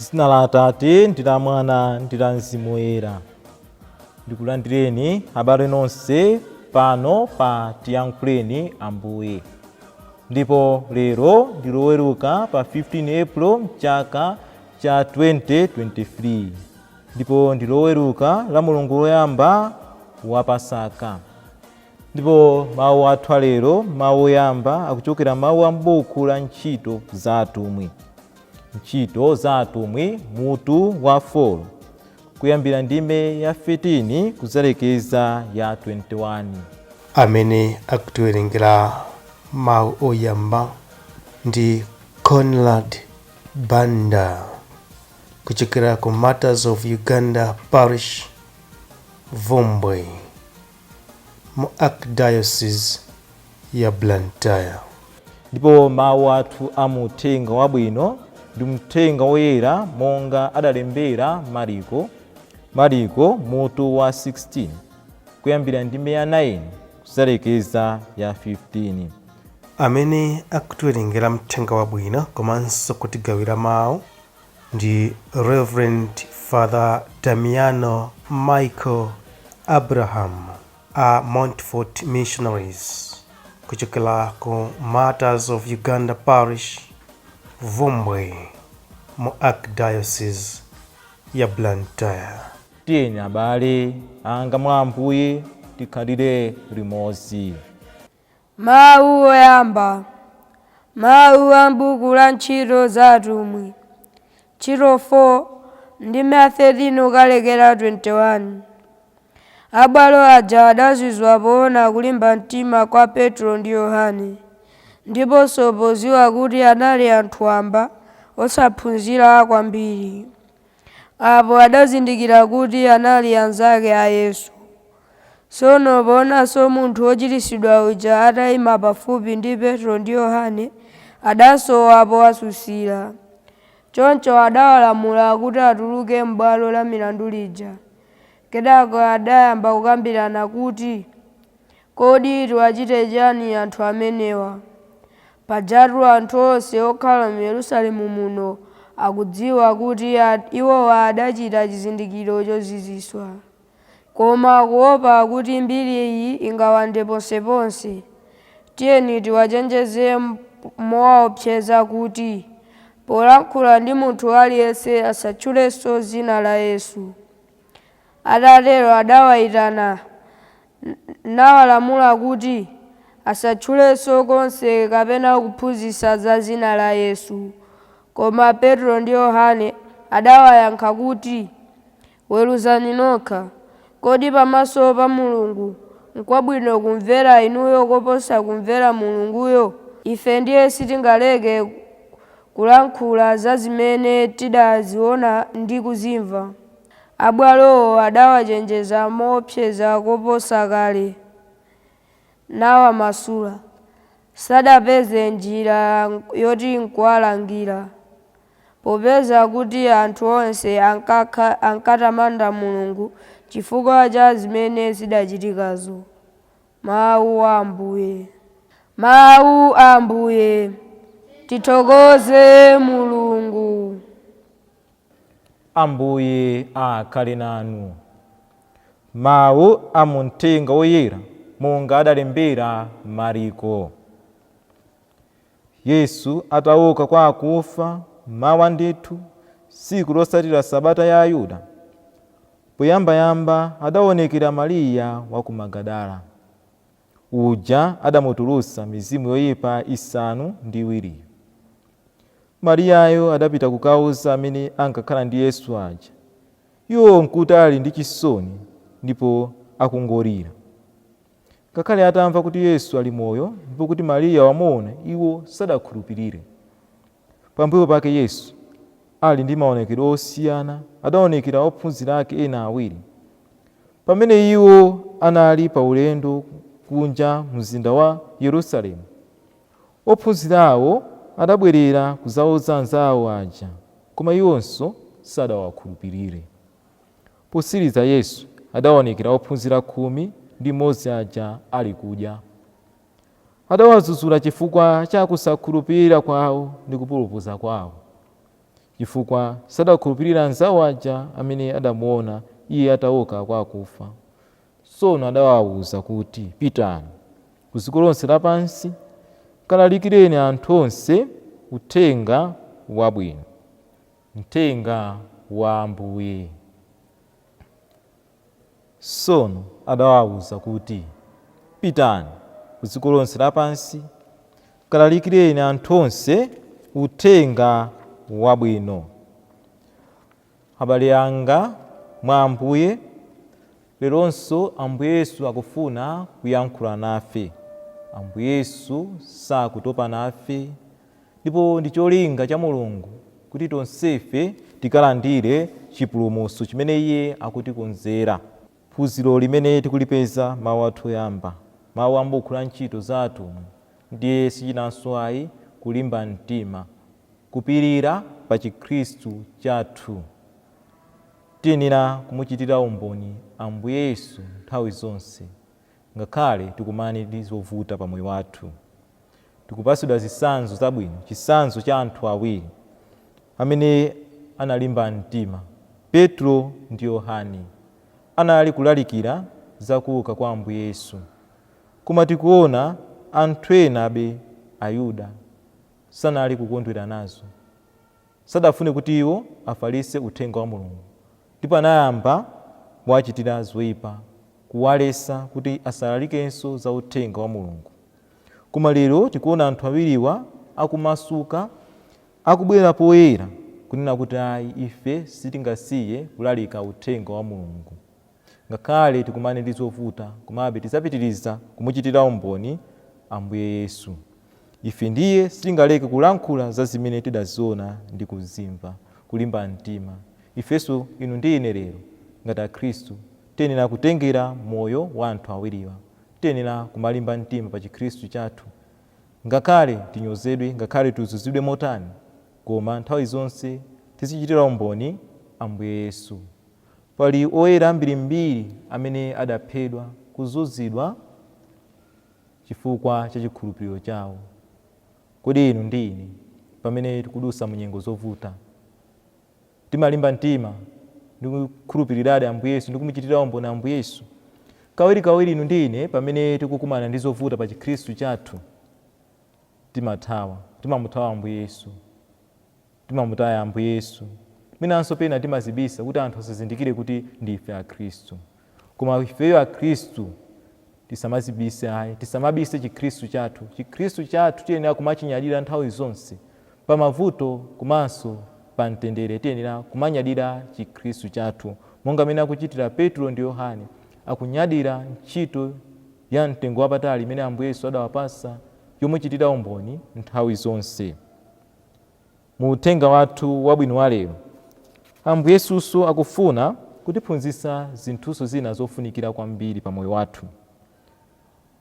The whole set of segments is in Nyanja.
M'dzina la Atate ndi la Mwana ndi la Mzimu Woyera. Ndikulandireni abale nonse pano pa Tiyankhuleni Ambuye. Ndipo lero ndi Loweruka pa 15 April mchaka cha 2023. Ndipo ndi Loweruka la mulungu loyamba wa Pasaka. Ndipo mawu athu alero, mawu oyamba akuchokera mawu a m'buku la Ntchito za Atumwi. Ntchito za Atumwi mutu wa 4 kuyambira ndime ya 13 kuzalekeza ya 21. Amene akutiwerengera mawu oyamba ndi Conrad Banda kuchokera ku Martyrs of Uganda Parish, Vombwe, mu Archdiocese ya Blantyre. Ndipo mawu athu amuthenga wabwino ndi mthenga woyera monga adalembera Mariko mutu wa 16 kuyambira ndime ya 9 kuzalekeza ya 15. Amene akutiwerengera mthenga wabwino komanso kutigawira mawu ndi Reverend Father Damian Michael Abraham a Montfort Missionaries kuchokera ku Martyrs of Uganda Parish, Vombwe, mu Archdiocese ya Blantyre. Tiyeni abale anga mwa Ambuye tikhalire limodzi. Mawu oyamba. Mawu a m'buku la Ntchito za Atumwi. Ntchito 4 ndime ya 13 kukalekera 21. Abwalo aja adazizwa poona kulimba mtima kwa Petro ndi Yohane, ndiponso podziwa kuti anali anthu wamba osaphunzira kwambiri. Apo adazindikira kuti anali anzake a Yesu. Tsono poonanso munthu wochiritsidwa uja atayima pafupi ndi Petro ndi Yohane, adasowa powatsutsira. Choncho adawalamula kuti atuluke m'bwalo la milandu lija. Kenako adayamba kukambirana kuti, kodi tiwachite chani anthu amenewa? Pajatu anthu onse okhala mu Yerusalemu muno akudziwa kuti iwowa adachita chizindikiro chozizwitsa. Koma kuopa kuti mbiri iyi ingawande ponseponse, tiyeni tiwachenjeze mowaopseza kuti polankhula ndi munthu aliyense asatchulenso dzina la Yesu. Atatero adawayitana nawalamula kuti asatchulenso konse kapena kuphunzitsa za dzina la Yesu. Koma Petro ndi Yohane adawayankha kuti, weruzani nokha. Kodi pamaso pa Mulungu n'kwabwino kumvera inuyo koposa kumvera Mulunguyo? Ife ndiye sitingaleke kulankhula za zimene tidaziona ndi kuzimva. Abwalowo adawachenjeza moopseza koposa kale, nawamasula. Sadapeze njira yoti nkuwalangira, popeza kuti anthu onse ankatamanda Mulungu chifukwa cha zimene zidachitikazo. Mawu a Ambuye. Mawu a Ambuye. Tithokoze Mulungu. Ambuye akhale nanu. Mawu a mthenga woyera monga adalembera Mariko. Yesu atauka kwa akufa mawa ndithu tsiku lotsatira Sabata ya Ayuda, poyambayamba adaonekera Mariya wa ku Magadala. Uja adamutulutsa mizimu yoyipa isanu ndi iwiri. Mariyayo adapita kukauza amene ankakhala ndi Yesu aja. Iwo nkuti ali ndi chisoni ndipo akungolira. Ngakhale atamva kuti Yesu ali moyo ndipo kuti Mariya wamuona, iwo sadakhulupirire. Pambuyo pake Yesu, ali ndi maonekedwe osiyana, adaonekera ophunzira ake ena awiri. Pamene iwo anali pa ulendo kunja mzinda wa Yerusalemu, ophunzirawo adabwerera kuzauza anzawo aja, koma iwonso sadawakhulupirire. Posiriza Yesu adaonekera ophunzira 11 aja ali kudya. Adawazuzula chifukwa cha kusakhulupirira kwawo ndi kupulupudza kwawo. chifukwa sadakhulupirira anzawo aja amene adamuona iye atauka kwa akufa. Tsono adawawuza kuti, pitani ku dziko lonse lapansi, kalalikireni anthu onse uthenga wabwino, mthenga wa Ambuye. Tsono adawawuza kuti, pitani ku dziko lonse lapansi, kalalikireni anthu onse uthenga wabwino. Abale anga mwa Ambuye, leronso Ambuye Yesu akufuna kuyankhula nafe. Ambuye Yesu sakutopa nafe, ndipo ndi cholinga cha Mulungu kuti tonsefe tikalandire chipulumutso chimene Iye akutikonzera. Phunziro limene tikulipeza mawu athu oyamba, mawu ambuku la ntchito za atumwi, ndiye sichinanso ayi kulimba mtima, kupirira pa Chikhristu chathu. Tiyenera kumuchitira umboni Ambuye Yesu nthawi zonse, ngakhale tikumane ndi zovuta pa moyo wathu. Tikupatsidwa zitsanzo zabwino, chitsanzo cha anthu awiri amene analimba mtima, Petro ndi Yohane. Anali kulalikira za kuuka kwa Ambuye Yesu, koma tikuona anthu enabe, Ayuda, sanali kukondwera nazo. Sadafune kuti iwo afalitse uthenga wa Mulungu, ndipo anayamba kuwachitira zoyipa, kuwalesa kuti asalalikenso za uthenga wa Mulungu. Koma lero tikuona anthu awiriwa akumasuka, akubwera poyera kunena kuti ayi, ife sitingasiye kulalika uthenga wa Mulungu. Ngakhale tikumane ndi zovuta, komabe tidzapitiriza kumuchitira umboni Ambuye Yesu. Ife ndiye sitingaleke kulankhula za zimene tidaziona ndi kuzimva, kulimba mtima. Ifenso, inu ndi ine lero, ngati Akhristu, tiyenera kutengera moyo wa anthu awiriwa. Tiyenera kumalimba mtima pa Chikhristu chathu. Ngakhale tinyozedwe, ngakhale tizunzidwe motani, koma nthawi zonse tizichitira umboni Ambuye Yesu. Pali oyera ambirimbiri amene adaphedwa, kuzunzidwa chifukwa cha chikhulupiriro chawo. Kodi inu ndi ine, pamene tikudusa mu nyengo zovuta, timalimba mtima ndi kukhulupiriradi Ambuye Yesu ndi kumuchitira umboni Ambuye Yesu? Kawirikawiri inu ndi ine, pamene tikukumana ndi zovuta pa Chikhristu chathu, timamuthawa Ambuye Yesu, timamutaya Ambuye Yesu. Minanso pena timazibisa kuti anthu asazindikire kuti ndife Akhristu. Koma ifeyo Akhristu tisamazibise ayi, tisamabise Chikhristu chathu. Chikhristu chathu tiyenera kumachinyadira nthawi zonse, pa mavuto komanso pa mtendere tiyenera kumanyadira Chikhristu chathu, monga amene akuchitira Petro ndi Yohane, akunyadira ntchito ya mtengo wapatali imene Ambuye Yesu adawapasa yomuchitira umboni nthawi zonse. Mu uthenga wathu wabwino wa lero, Ambuye Yesunso akufuna kutiphunzitsa zinthuso zina zofunikira kwambiri pa moyo wathu.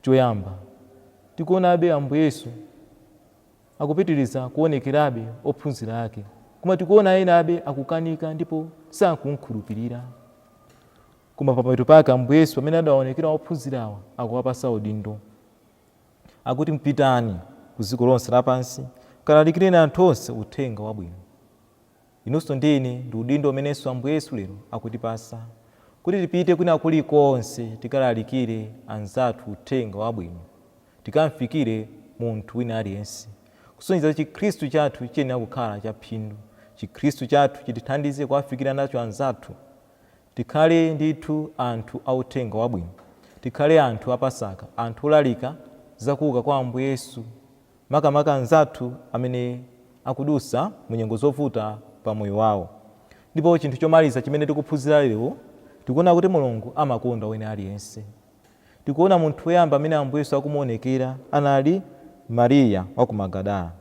Choyamba, tikuonabe Ambuye Yesu akupitiriza kuonekerabe ophunzira ake, koma tikuona enabe akukanika ndipo sakumkhulupirira. Koma pamapeto pake Ambuye Yesu pamene adaonekera ophunzirawa akuwapasa udindo, akuti mpitani ku dziko lonse lapansi, kalalikireni anthu onse uthenga wabwino. Inunso ndine ndi udindo umenenso Ambuye Yesu lero akutipasa, kuti tipite kwina kulikonse tikalalikire anzathu uthenga wabwino, tikamfikire munthu wina aliyense. Kusonyeza Chikhristu chathu chiyenera kukhala chaphindu. Chikhristu chathu chitithandize kuwafikira nacho anzathu. Tikhale ndithu anthu a uthenga wabwino, tikhale anthu apasaka, anthu olalika zakuuka kwa Ambuye Yesu, makamaka anzathu amene akudusa mu nyengo zovuta pa moyo wawo. Ndipo chinthu chomaliza chimene tikuphunzira lero, tikuona kuti Mulungu amakonda wina aliyense. Tikuona munthu woyamba amene Ambuye Yesu akumuonekera anali Mariya wa ku Magadala.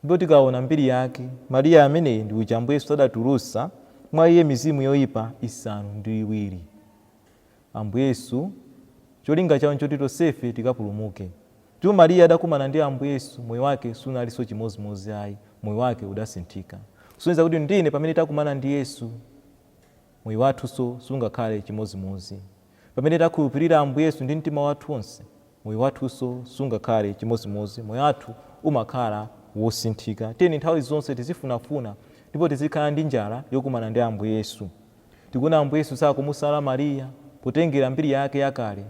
Ndipo tikaona mbiri yake, Mariya amene ndi uja Ambuye Yesu adatulutsa mwa iye mizimu yoyipa isanu ndi iwiri. Ambuye Yesu cholinga chawo nchoti tonsefe tikapulumuke. Ndipo Mariya adakumana ndi Ambuye Yesu, moyo wake sunalinso chimozimozi ayi, moyo wake udasinthika. Kusonyeza kuti ndine pamene takumana ndi Yesu, moyo wathunso sungakhale chimozimozi. Pamene takhulupirira Ambuye Yesu ndi mtima wathu wonse, moyo wathunso sungakhale chimozimozi, moyo wathu umakhala wosinthika. Tiyeni nthawi zonse tizifunafuna ndipo tizikhala ndi njala yokumana ndi Ambuye Yesu. Tikuona Ambuye Yesu sakumusala Mariya potengera mbiri yake yakale,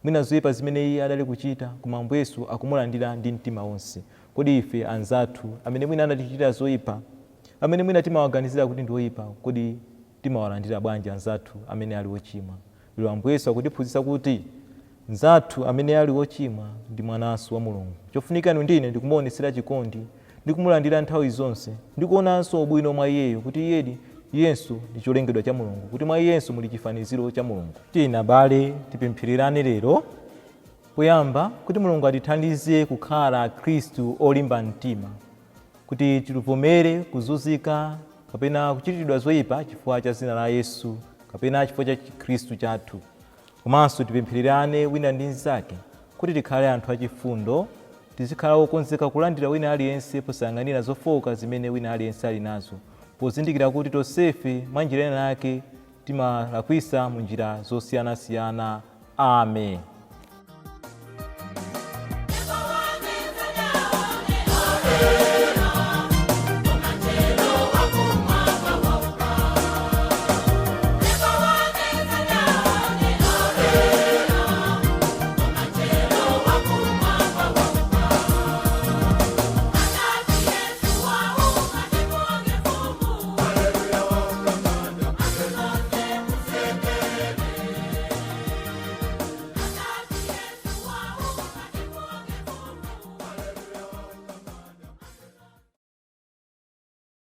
mwina zoyipa zimene iye adali kuchita, koma Ambuye Yesu akumulandira ndi mtima wonse. Kodi ife anzathu amene mwina anatichitira zoyipa, amene mwina timawaganizira kuti ndi oyipa, kodi timawalandira bwanji anzathu amene ali ochimwa? Lero Ambuye Yesu akutiphunzitsa kuti nzathu amene ali ochimwa ndi mwananso wa Mulungu. Chofunika ndine ndikumuonesera chikondi, ndikumulandira nthawi zonse, ndikuonanso ubwino mwa iyeyo kuti iyenso ndi cholengedwa cha Mulungu, kuti mwa iyenso muli chifaniziro cha Mulungu. Tina abale tipemphererane lero poyamba kuti Mulungu atithandize kukhala Khristu olimba mtima, kuti tilivomere kuzunzika kapena kuchitidwa zoyipa chifukwa cha dzina la Yesu kapena chifukwa cha Khristu chathu. Komanso tipemphererane wina ndi mnzake kuti tikhale anthu achifundo, tizikhala okonzeka kulandira wina aliyense posayang'anira zofowoka zimene wina aliyense ali nazo, pozindikira kuti tonsefe mwa njira ina yake timalakwisa mu njira zosiyanasiyana. Amen.